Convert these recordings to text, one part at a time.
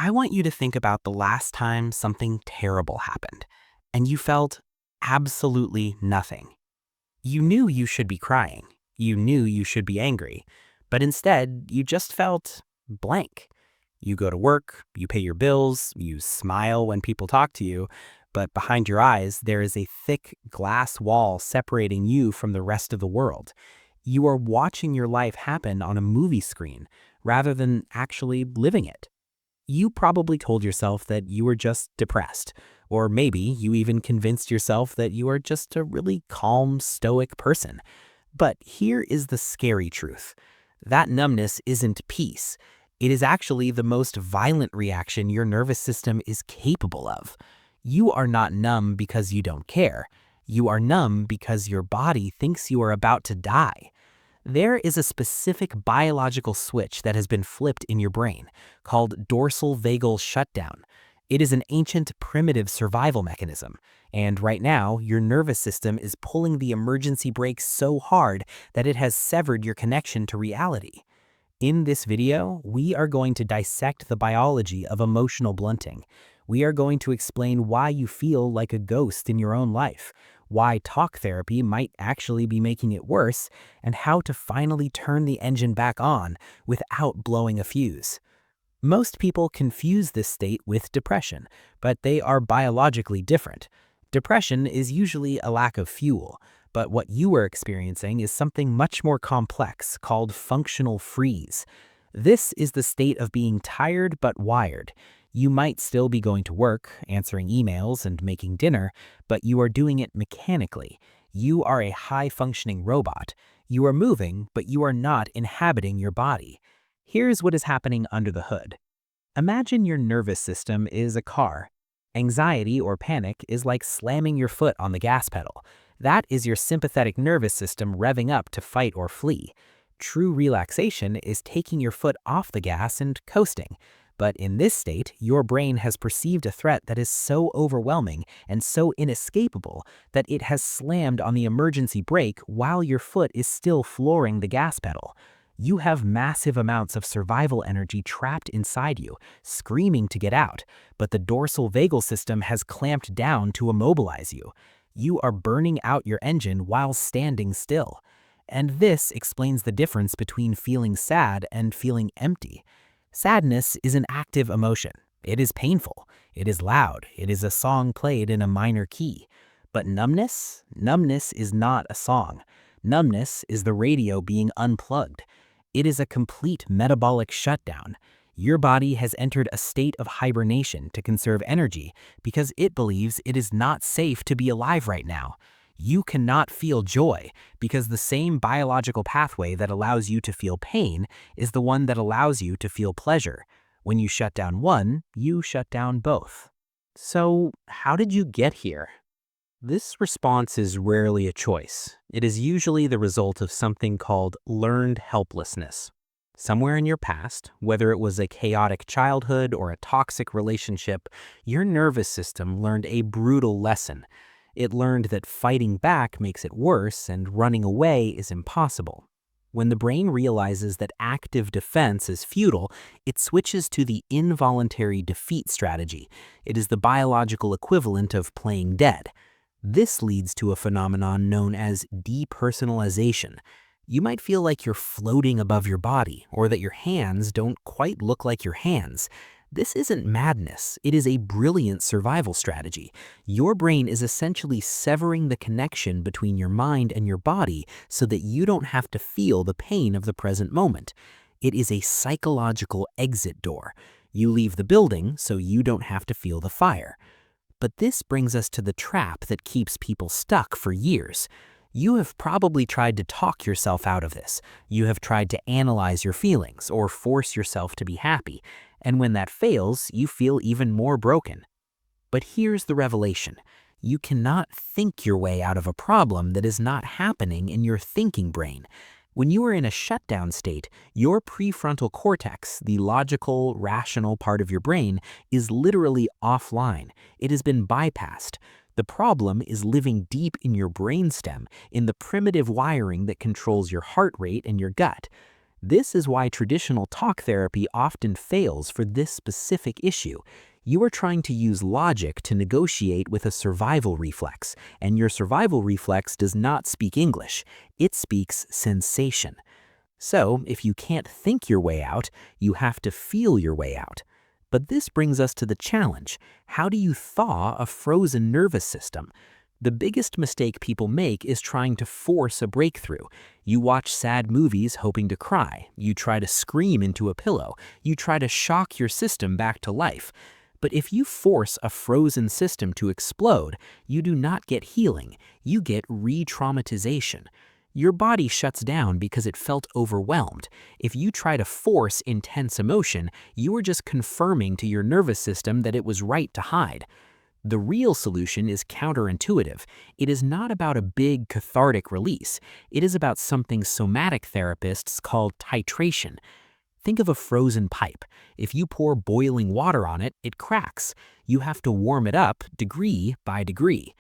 I want you to think about the last time something terrible happened and you felt absolutely nothing. You knew you should be crying. You knew you should be angry. But instead, you just felt blank. You go to work, you pay your bills, you smile when people talk to you, but behind your eyes, there is a thick glass wall separating you from the rest of the world. You are watching your life happen on a movie screen rather than actually living it. You probably told yourself that you were just depressed, or maybe you even convinced yourself that you are just a really calm, stoic person. But here is the scary truth. That numbness isn't peace. It is actually the most violent reaction your nervous system is capable of. You are not numb because you don't care. You are numb because your body thinks you are about to die. There is a specific biological switch that has been flipped in your brain, called dorsal vagal shutdown. It is an ancient, primitive survival mechanism, and right now, your nervous system is pulling the emergency brake so hard that it has severed your connection to reality. In this video, we are going to dissect the biology of emotional blunting. We are going to explain why you feel like a ghost in your own life, why talk therapy might actually be making it worse, and how to finally turn the engine back on without blowing a fuse. Most people confuse this state with depression, but they are biologically different. Depression is usually a lack of fuel, but what you are experiencing is something much more complex called functional freeze. This is the state of being tired but wired. You might still be going to work, answering emails, and making dinner, but you are doing it mechanically. You are a high-functioning robot. You are moving, but you are not inhabiting your body. Here's what is happening under the hood. Imagine your nervous system is a car. Anxiety or panic is like slamming your foot on the gas pedal. That is your sympathetic nervous system revving up to fight or flee. True relaxation is taking your foot off the gas and coasting. But in this state, your brain has perceived a threat that is so overwhelming and so inescapable that it has slammed on the emergency brake while your foot is still flooring the gas pedal. You have massive amounts of survival energy trapped inside you, screaming to get out, but the dorsal vagal system has clamped down to immobilize you. You are burning out your engine while standing still. And this explains the difference between feeling sad and feeling empty. Sadness is an active emotion. It is painful. It is loud. It is a song played in a minor key. But numbness? Numbness is not a song. Numbness is the radio being unplugged. It is a complete metabolic shutdown. Your body has entered a state of hibernation to conserve energy because it believes it is not safe to be alive right now. You cannot feel joy because the same biological pathway that allows you to feel pain is the one that allows you to feel pleasure. When you shut down one, you shut down both. So, how did you get here? This response is rarely a choice. It is usually the result of something called learned helplessness. Somewhere in your past, whether it was a chaotic childhood or a toxic relationship, your nervous system learned a brutal lesson. It learned that fighting back makes it worse and running away is impossible. When the brain realizes that active defense is futile, it switches to the involuntary defeat strategy. It is the biological equivalent of playing dead. This leads to a phenomenon known as depersonalization. You might feel like you're floating above your body, or that your hands don't quite look like your hands. This isn't madness, it is a brilliant survival strategy. Your brain is essentially severing the connection between your mind and your body so that you don't have to feel the pain of the present moment. It is a psychological exit door. You leave the building so you don't have to feel the fire. But this brings us to the trap that keeps people stuck for years. You have probably tried to talk yourself out of this. You have tried to analyze your feelings or force yourself to be happy. And when that fails, you feel even more broken. But here's the revelation. You cannot think your way out of a problem that is not happening in your thinking brain. When you are in a shutdown state, your prefrontal cortex, the logical, rational part of your brain, is literally offline. It has been bypassed. The problem is living deep in your brainstem, in the primitive wiring that controls your heart rate and your gut. This is why traditional talk therapy often fails for this specific issue. You are trying to use logic to negotiate with a survival reflex, and your survival reflex does not speak English. It speaks sensation. So, if you can't think your way out, you have to feel your way out. But this brings us to the challenge. How do you thaw a frozen nervous system? The biggest mistake people make is trying to force a breakthrough. You watch sad movies hoping to cry. You try to scream into a pillow. You try to shock your system back to life. But if you force a frozen system to explode, you do not get healing. You get re-traumatization. Your body shuts down because it felt overwhelmed. If you try to force intense emotion, you are just confirming to your nervous system that it was right to hide. The real solution is counterintuitive. It is not about a big cathartic release. It is about something somatic therapists call titration. Think of a frozen pipe. If you pour boiling water on it, it cracks. You have to warm it up degree by degree.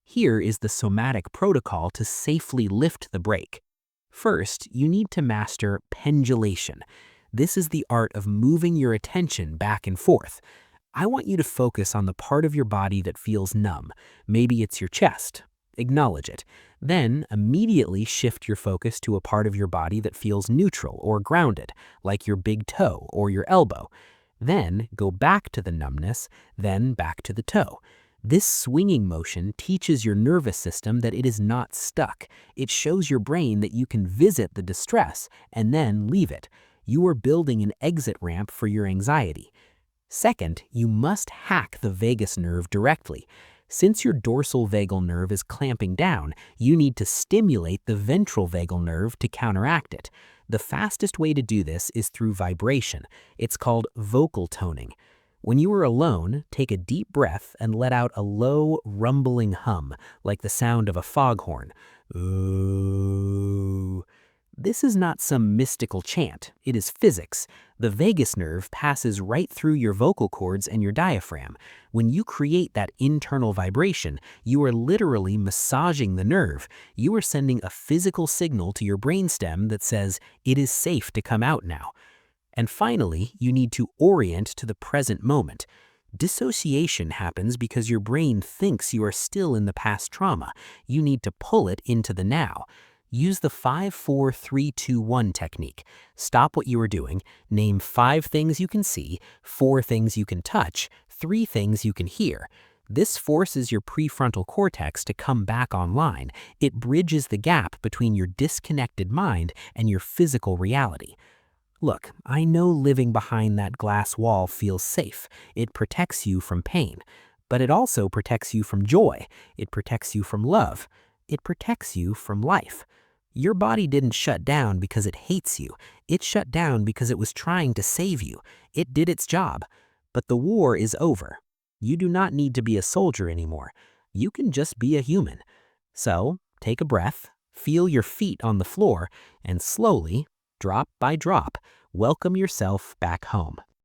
Here is the somatic protocol to safely lift the brake. First, you need to master pendulation. This is the art of moving your attention back and forth. I want you to focus on the part of your body that feels numb. Maybe it's your chest. Acknowledge it. Then immediately shift your focus to a part of your body that feels neutral or grounded, like your big toe or your elbow. Then go back to the numbness, then back to the toe. This swinging motion teaches your nervous system that it is not stuck. It shows your brain that you can visit the distress and then leave it. You are building an exit ramp for your anxiety. Second, you must hack the vagus nerve directly. Since your dorsal vagal nerve is clamping down, you need to stimulate the ventral vagal nerve to counteract it. The fastest way to do this is through vibration. It's called vocal toning. When you are alone, take a deep breath and let out a low, rumbling hum, like the sound of a foghorn. Ooh. This is not some mystical chant. It is physics. The vagus nerve passes right through your vocal cords and your diaphragm. When you create that internal vibration, you are literally massaging the nerve. You are sending a physical signal to your brainstem that says, it is safe to come out now. And finally, you need to orient to the present moment. Dissociation happens because your brain thinks you are still in the past trauma. You need to pull it into the now. Use the 5-4-3-2-1 technique. Stop what you are doing, name 5 things you can see, 4 things you can touch, 3 things you can hear. This forces your prefrontal cortex to come back online. It bridges the gap between your disconnected mind and your physical reality. Look, I know living behind that glass wall feels safe. It protects you from pain. But it also protects you from joy. It protects you from love. It protects you from life. Your body didn't shut down because it hates you. It shut down because it was trying to save you. It did its job. But the war is over. You do not need to be a soldier anymore. You can just be a human. So, take a breath, feel your feet on the floor, and slowly, drop by drop, welcome yourself back home.